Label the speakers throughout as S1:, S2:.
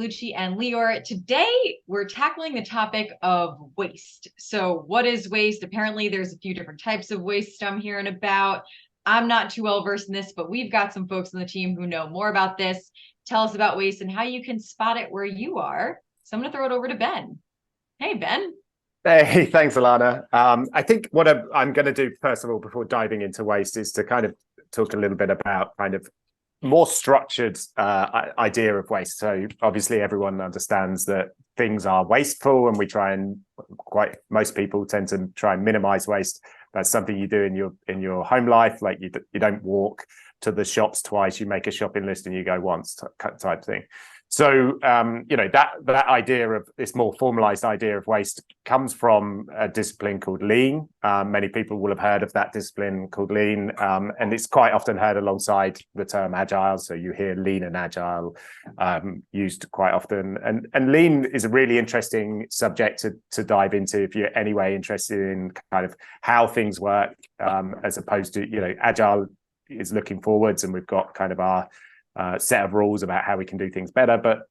S1: Lucci and Lior. Today, we're tackling the topic of waste. So what is waste? Apparently, there's a few different types of waste I'm hearing about. I'm not too well versed in this, but we've got some folks on the team who know more about this. Tell us about waste and how you can spot it where you are. So I'm going to throw it over to Ben. Hey, Ben.
S2: Hey, thanks, Alana. I think what I'm going to do, first of all, before diving into waste, is to kind of talk a little bit about kind of more structured idea of waste. So obviously everyone understands that things are wasteful, and most people tend to try and minimize waste. That's something you do in your home life. Like you don't walk to the shops twice, you make a shopping list and you go once type thing. So that idea of this more formalized idea of waste comes from a discipline called lean. Many people will have heard of that discipline called lean, and it's quite often heard alongside the term agile. So you hear lean and agile used quite often, and lean is a really interesting subject to dive into if you're anyway interested in kind of how things work, as opposed to agile is looking forwards, and we've got kind of our set of rules about how we can do things better, but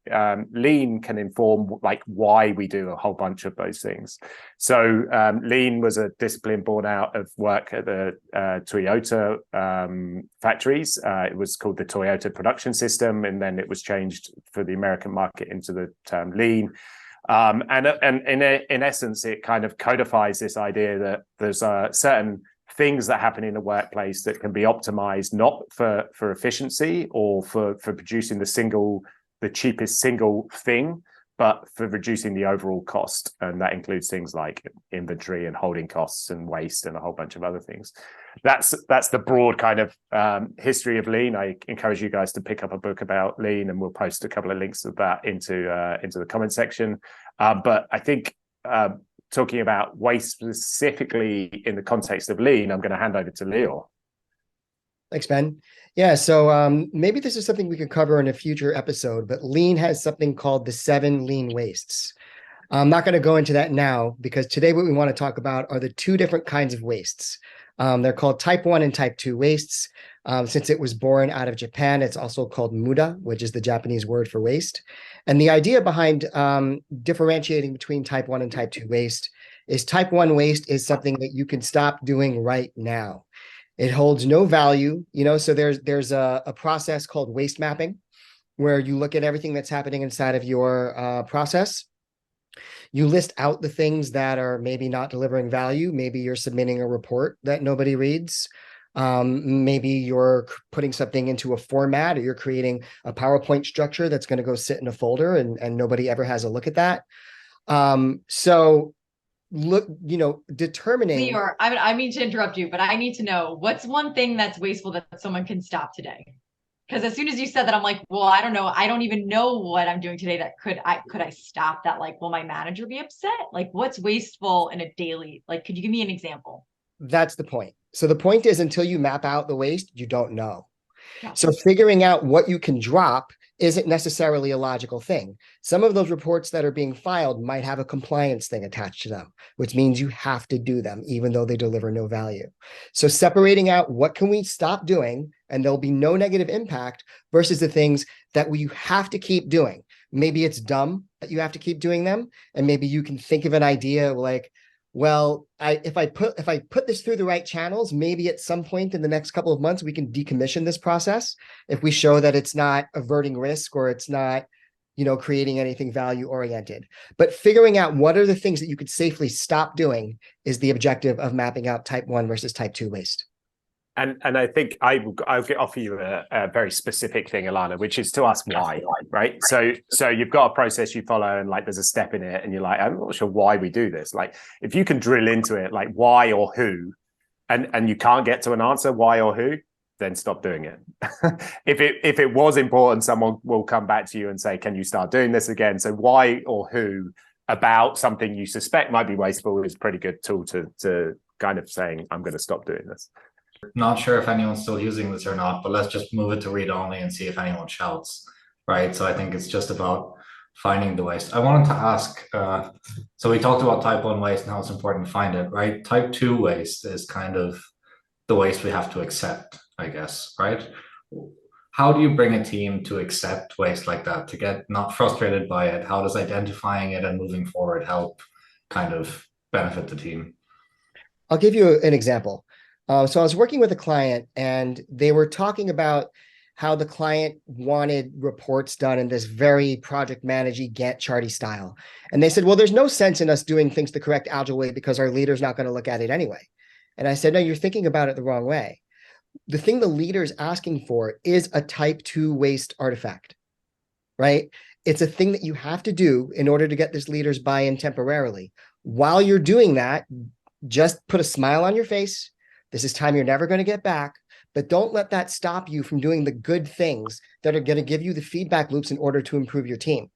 S2: lean can inform like why we do a whole bunch of those things. So lean was a discipline born out of work at the Toyota factories. It was called the Toyota production system, and then it was changed for the American market into the term lean. And in essence, it kind of codifies this idea that there's certain things that happen in the workplace that can be optimized not for efficiency or for producing the cheapest single thing, but for reducing the overall cost. And that includes things like inventory and holding costs and waste and a whole bunch of other things. That's the broad kind of history of lean. I encourage you guys to pick up a book about lean, and we'll post a couple of links of that into the comment section. But I think talking about waste specifically in the context of lean, I'm going to hand over to Leo.
S3: Thanks, Ben. Yeah, so maybe this is something we could cover in a future episode, but lean has something called the 7 lean wastes. I'm not going to go into that now, because today what we want to talk about are the 2 different kinds of wastes. They're called type 1 and type 2 wastes. Since it was born out of Japan, it's also called muda, which is the Japanese word for waste. And the idea behind differentiating between type 1 and type 2 waste is type 1 waste is something that you can stop doing right now. It holds no value, so there's a process called waste mapping, where you look at everything that's happening inside of your process. You list out the things that are maybe not delivering value. Maybe you're submitting a report that nobody reads. Maybe you're putting something into a format, or you're creating a PowerPoint structure that's going to go sit in a folder and nobody ever has a look at that. So look, determining.
S1: Lior, I mean to interrupt you, but I need to know, what's one thing that's wasteful that someone can stop today? Because as soon as you said that, I'm like, well, I don't know. I don't even know what I'm doing today that could I stop that? Like, will my manager be upset? Like, what's wasteful in a daily? Like, could you give me an example?
S3: That's the point. So the point is, until you map out the waste, you don't know.
S1: Gotcha.
S3: So figuring out what you can drop isn't necessarily a logical thing. Some of those reports that are being filed might have a compliance thing attached to them, which means you have to do them, even though they deliver no value. So separating out what can we stop doing and there'll be no negative impact versus the things that you have to keep doing. Maybe it's dumb that you have to keep doing them. And maybe you can think of an idea like, well, if I put this through the right channels, maybe at some point in the next couple of months, we can decommission this process if we show that it's not averting risk or it's not, creating anything value oriented. But figuring out what are the things that you could safely stop doing is the objective of mapping out type 1 versus type 2 waste.
S2: And I think I'll offer you a very specific thing, Alana, which is to ask why, right? So you've got a process you follow, and like there's a step in it, and you're like, I'm not sure why we do this. Like, if you can drill into it, like why or who, and you can't get to an answer, why or who, then stop doing it. If it was important, someone will come back to you and say, can you start doing this again? So why or who about something you suspect might be wasteful is a pretty good tool to kind of saying, I'm going to stop doing this.
S4: Not sure if anyone's still using this or not, but let's just move it to read only and see if anyone shouts, right? So I think it's just about finding the waste. I wanted to ask, so we talked about type 1 waste and how it's important to find it, right? Type 2 waste is kind of the waste we have to accept, I guess, right? how do you bring a team to accept waste like that, to get not frustrated by it? How does identifying it and moving forward help kind of benefit the team?
S3: I'll give you an example. So I was working with a client and they were talking about how the client wanted reports done in this very project managey Gantt charty style. And they said, well, there's no sense in us doing things the correct agile way because our leader's not going to look at it anyway. And I said, no, you're thinking about it the wrong way. The thing the leader's asking for is a type 2 waste artifact, right? It's a thing that you have to do in order to get this leader's buy-in temporarily. While you're doing that, just put a smile on your face. This is time you're never going to get back, but don't let that stop you from doing the good things that are going to give you the feedback loops in order to improve your team.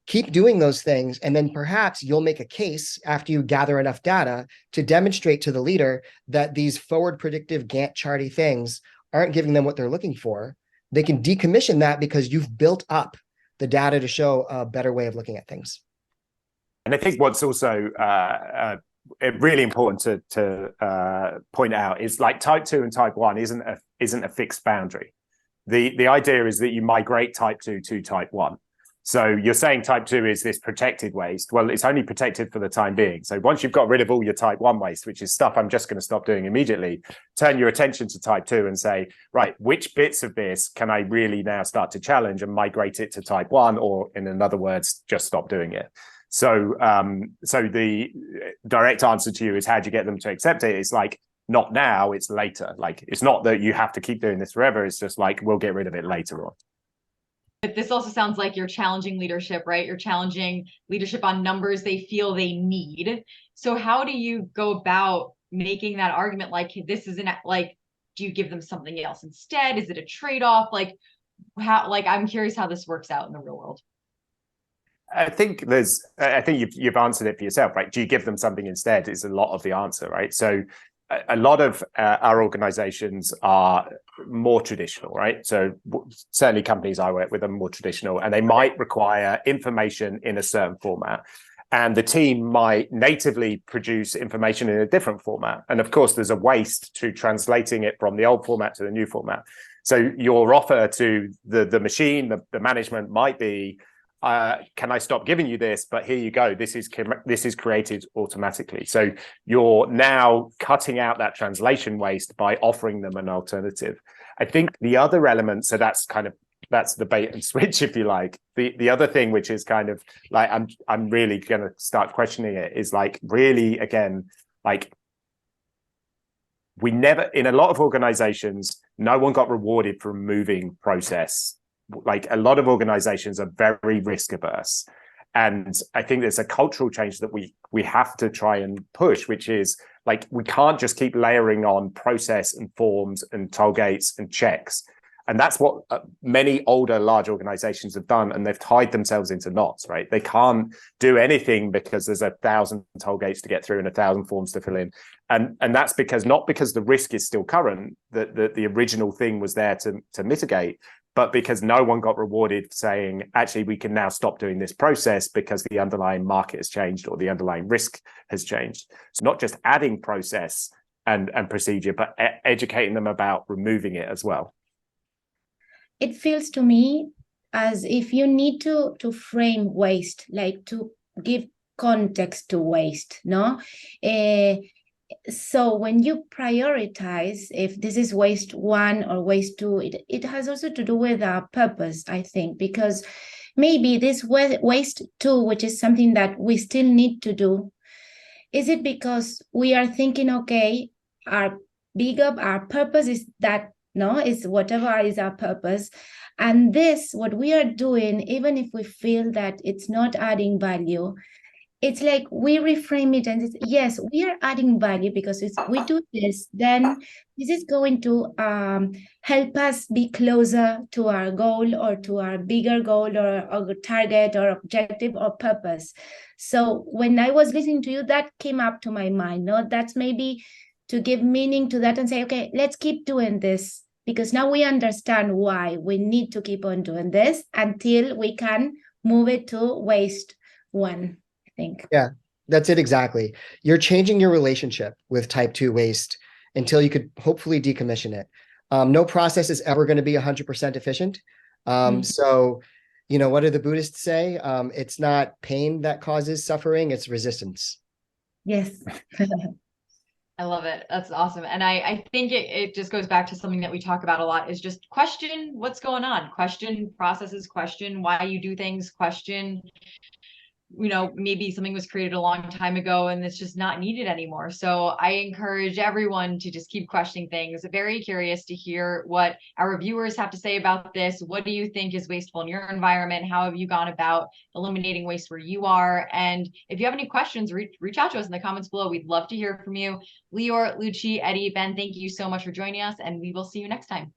S3: Keep doing those things, and then perhaps you'll make a case after you gather enough data to demonstrate to the leader that these forward predictive Gantt charty things aren't giving them what they're looking for. They can decommission that because you've built up the data to show a better way of looking at things.
S2: And I think what's also really important to point out is like type 2 and type 1 isn't a fixed boundary. The idea is that you migrate type 2 to type 1. So you're saying type 2 is this protected waste. Well, it's only protected for the time being. So once you've got rid of all your type 1 waste, which is stuff I'm just going to stop doing immediately, turn your attention to type 2 and say, right, which bits of this can I really now start to challenge and migrate it to type 1, or in other words, just stop doing it. So the direct answer to you is, how do you get them to accept it? It's like, not now, it's later. Like, it's not that you have to keep doing this forever. It's just like, we'll get rid of it later on.
S1: But this also sounds like you're challenging leadership, right? You're challenging leadership on numbers they feel they need. So how do you go about making that argument? Like, this isn't like, do you give them something else instead? Is it a trade-off? Like, how, like, I'm curious how this works out in the real world.
S2: I think you've answered it for yourself, right? Do you give them something instead is a lot of the answer, right? So a lot of our organizations are more traditional, right? So certainly companies I work with are more traditional, and they might require information in a certain format. And the team might natively produce information in a different format. And of course, there's a waste to translating it from the old format to the new format. So your offer to the machine, the management might be, can I stop giving you this? But here you go. This is created automatically. So you're now cutting out that translation waste by offering them an alternative. I think the other element, so that's the bait and switch, if you like. The other thing, which is kind of like, I'm really going to start questioning it, is like, really, again, like, we never, in a lot of organizations, no one got rewarded for removing process. Like, a lot of organizations are very risk averse. And I think there's a cultural change that we have to try and push, which is like, we can't just keep layering on process and forms and toll gates and checks. And that's what many older, large organizations have done. And they've tied themselves into knots, right? They can't do anything because there's 1,000 toll gates to get through and 1,000 forms to fill in. And that's not because the risk is still current, that the original thing was there to mitigate, but because no one got rewarded saying, actually, we can now stop doing this process because the underlying market has changed or the underlying risk has changed. So not just adding process and procedure, but educating them about removing it as well.
S5: It feels to me as if you need to frame waste, like to give context to waste, no? So when you prioritize, if this is waste 1 or waste 2, it has also to do with our purpose, I think, because maybe this waste 2, which is something that we still need to do, is it because we are thinking, okay, our purpose is that, no, is whatever is our purpose. And this, what we are doing, even if we feel that it's not adding value, it's like we reframe it and it's, yes, we are adding value because if we do this, then this is going to help us be closer to our goal or to our bigger goal or target or objective or purpose. So when I was listening to you, that came up to my mind. No, that's maybe to give meaning to that and say, okay, let's keep doing this because now we understand why we need to keep on doing this until we can move it to waste 1. Think.
S3: Yeah, that's it exactly. You're changing your relationship with type 2 waste until you could hopefully decommission it. No process is ever going to be 100% efficient. So, what do the Buddhists say? It's not pain that causes suffering, it's resistance.
S5: Yes.
S1: I love it. That's awesome. And I think it just goes back to something that we talk about a lot is just question what's going on, question processes, question why you do things, question, maybe something was created a long time ago and it's just not needed anymore. So I encourage everyone to just keep questioning things. Very curious to hear what our viewers have to say about this. What do you think is wasteful in your environment? How have you gone about eliminating waste where you are? And if you have any questions, reach out to us in the comments below. We'd love to hear from you. Lior, Lucci, Eddie, Ben, thank you so much for joining us, and we will see you next time.